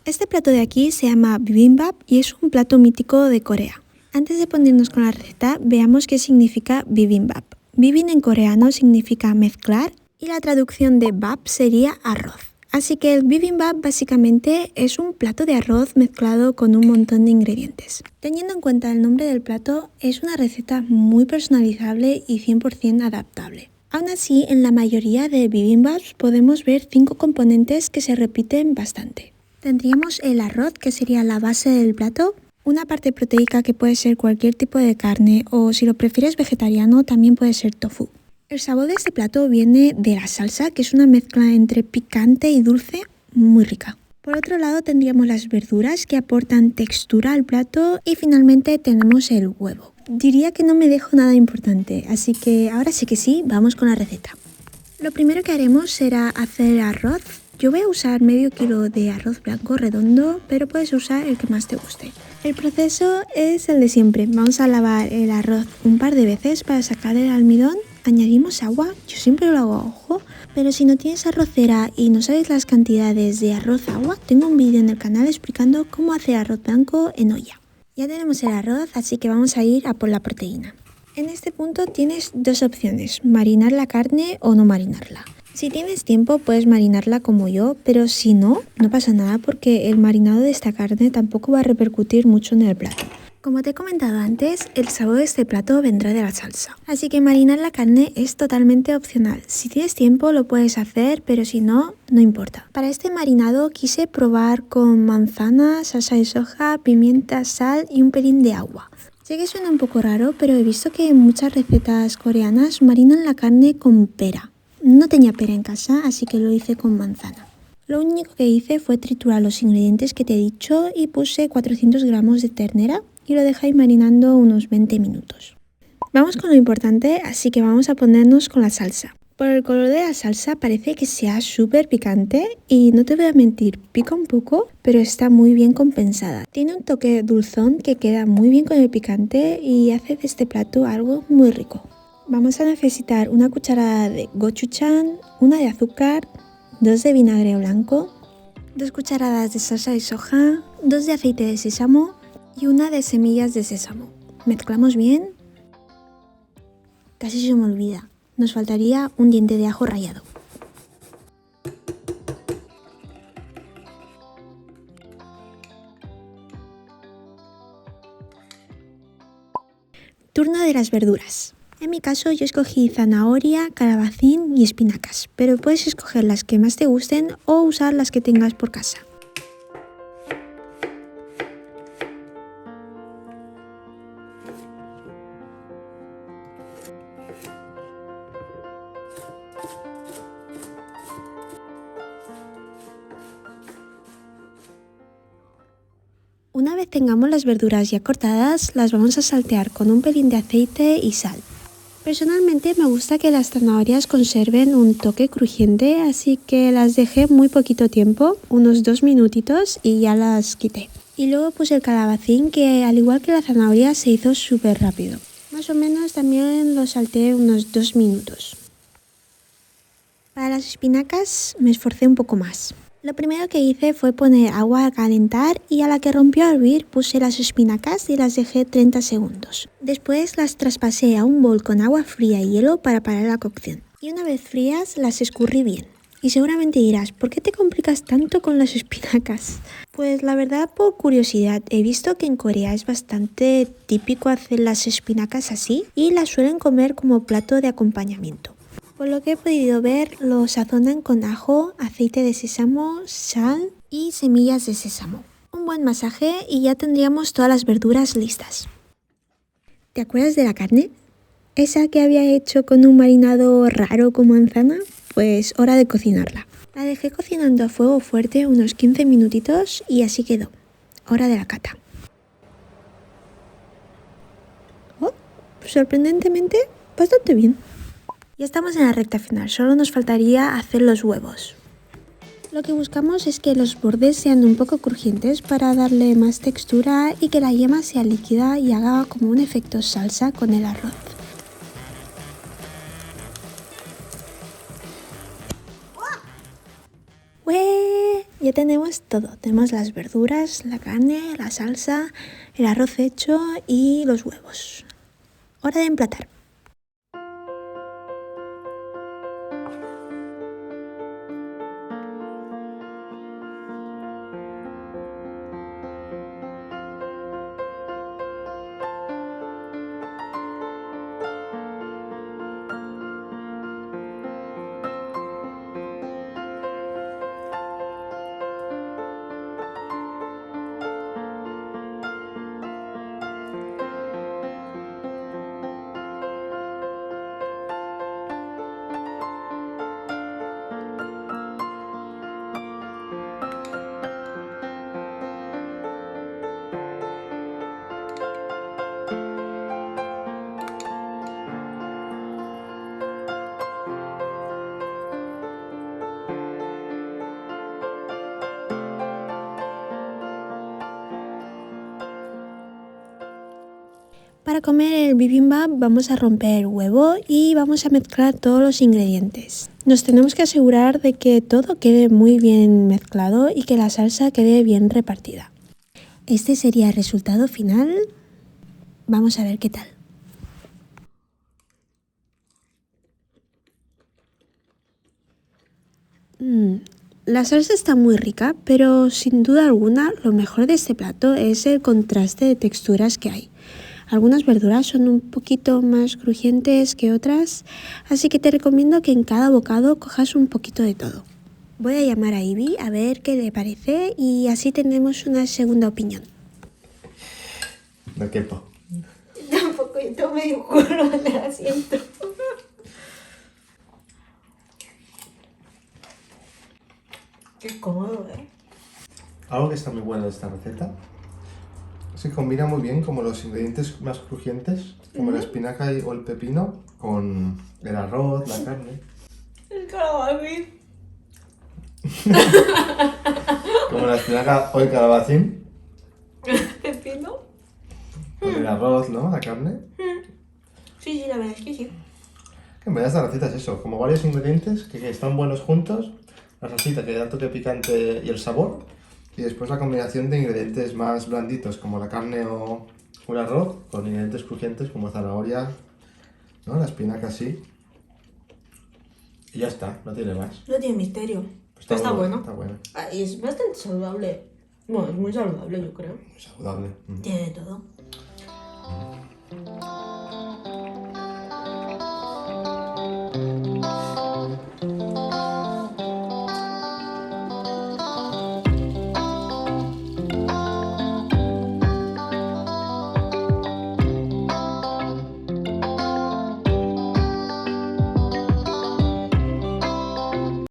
Este plato de aquí se llama bibimbap y es un plato mítico de Corea. Antes de ponernos con la receta, veamos qué significa bibimbap. Bibin en coreano significa mezclar y la traducción de bap sería arroz. Así que el bibimbap básicamente es un plato de arroz mezclado con un montón de ingredientes. Teniendo en cuenta el nombre del plato, es una receta muy personalizable y 100% adaptable. Aún así, en la mayoría de bibimbaps podemos ver 5 componentes que se repiten bastante. Tendríamos el arroz, que sería la base del plato, una parte proteica que puede ser cualquier tipo de carne o si lo prefieres vegetariano también puede ser tofu. El sabor de este plato viene de la salsa, que es una mezcla entre picante y dulce muy rica. Por otro lado tendríamos las verduras que aportan textura al plato y finalmente tenemos el huevo. Diría que no me dejo nada importante, así que ahora sí que sí, vamos con la receta. Lo primero que haremos será hacer el arroz. Yo voy a usar medio kilo de arroz blanco redondo, pero puedes usar el que más te guste. El proceso es el de siempre. Vamos a lavar el arroz un par de veces para sacar el almidón. Añadimos agua, yo siempre lo hago a ojo, pero si no tienes arrocera y no sabes las cantidades de arroz-agua, tengo un vídeo en el canal explicando cómo hacer arroz blanco en olla. Ya tenemos el arroz, así que vamos a ir a por la proteína. En este punto tienes dos opciones, marinar la carne o no marinarla. Si tienes tiempo puedes marinarla como yo, pero si no, no pasa nada porque el marinado de esta carne tampoco va a repercutir mucho en el plato. Como te he comentado antes, el sabor de este plato vendrá de la salsa, así que marinar la carne es totalmente opcional. Si tienes tiempo lo puedes hacer, pero si no, no importa. Para este marinado quise probar con manzana, salsa de soja, pimienta, sal y un pelín de agua. Sé que suena un poco raro, pero he visto que en muchas recetas coreanas marinan la carne con pera. No tenía pera en casa, así que lo hice con manzana. Lo único que hice fue triturar los ingredientes que te he dicho y puse 400 gramos de ternera y lo dejé marinando unos 20 minutos. Vamos con lo importante, así que vamos a ponernos con la salsa. Por el color de la salsa parece que sea súper picante y no te voy a mentir, pica un poco, pero está muy bien compensada. Tiene un toque dulzón que queda muy bien con el picante y hace de este plato algo muy rico. Vamos a necesitar una cucharada de gochujang, una de azúcar, 2 de vinagre blanco, 2 cucharadas de salsa de soja, 2 de aceite de sésamo y una de semillas de sésamo. Mezclamos bien. Casi se me olvida, nos faltaría un diente de ajo rallado. Turno de las verduras. En mi caso yo escogí zanahoria, calabacín y espinacas, pero puedes escoger las que más te gusten o usar las que tengas por casa. Una vez tengamos las verduras ya cortadas, las vamos a saltear con un pelín de aceite y sal. Personalmente me gusta que las zanahorias conserven un toque crujiente, así que las dejé muy poquito tiempo, unos 2 minutitos y ya las quité. Y luego puse el calabacín que al igual que la zanahoria se hizo súper rápido. Más o menos también lo salteé unos 2 minutos. Para las espinacas me esforcé un poco más. Lo primero que hice fue poner agua a calentar y a la que rompió a hervir puse las espinacas y las dejé 30 segundos. Después las traspasé a un bol con agua fría y hielo para parar la cocción. Y una vez frías las escurrí bien. Y seguramente dirás, ¿por qué te complicas tanto con las espinacas? Pues la verdad, por curiosidad, he visto que en Corea es bastante típico hacer las espinacas así y las suelen comer como plato de acompañamiento. Por lo que he podido ver, lo sazonan con ajo, aceite de sésamo, sal y semillas de sésamo. Un buen masaje y ya tendríamos todas las verduras listas. ¿Te acuerdas de la carne? ¿Esa que había hecho con un marinado raro con manzana? Pues hora de cocinarla. La dejé cocinando a fuego fuerte unos 15 minutitos y así quedó. Hora de la cata. Oh, sorprendentemente, bastante bien. Ya estamos en la recta final, solo nos faltaría hacer los huevos. Lo que buscamos es que los bordes sean un poco crujientes para darle más textura y que la yema sea líquida y haga como un efecto salsa con el arroz. ¡Ué! ya tenemos todo. Tenemos las verduras, la carne, la salsa, el arroz hecho y los huevos. Hora de emplatar. Para comer el bibimbap vamos a romper el huevo y vamos a mezclar todos los ingredientes. Nos tenemos que asegurar de que todo quede muy bien mezclado y que la salsa quede bien repartida. Este sería el resultado final. Vamos a ver qué tal. La salsa está muy rica, pero sin duda alguna lo mejor de este plato es el contraste de texturas que hay. Algunas verduras son un poquito más crujientes que otras, así que te recomiendo que en cada bocado cojas un poquito de todo. Voy a llamar a Ivy a ver qué le parece y así tenemos una segunda opinión. No quepo. Tampoco, yo tengo medio culo en el asiento. Qué cómodo, ¿eh? Algo que está muy bueno de esta receta se combina muy bien como los ingredientes más crujientes, como la espinaca o el pepino, con el arroz, la carne. El calabacín. Como la espinaca o el calabacín, ¿Pepino? con el arroz, ¿no? La carne. Sí, la verdad es que sí. En verdad esta receta es eso, como varios ingredientes que están buenos juntos, la salsita que da el toque picante y el sabor, y después la combinación de ingredientes más blanditos como la carne o el arroz, con ingredientes crujientes como zanahoria, ¿no? La espinaca así. Y ya está, no tiene más. No tiene misterio. Está Está bueno. Está bueno. Y es bastante saludable. Bueno, es muy saludable, yo creo. Muy saludable. Tiene de todo.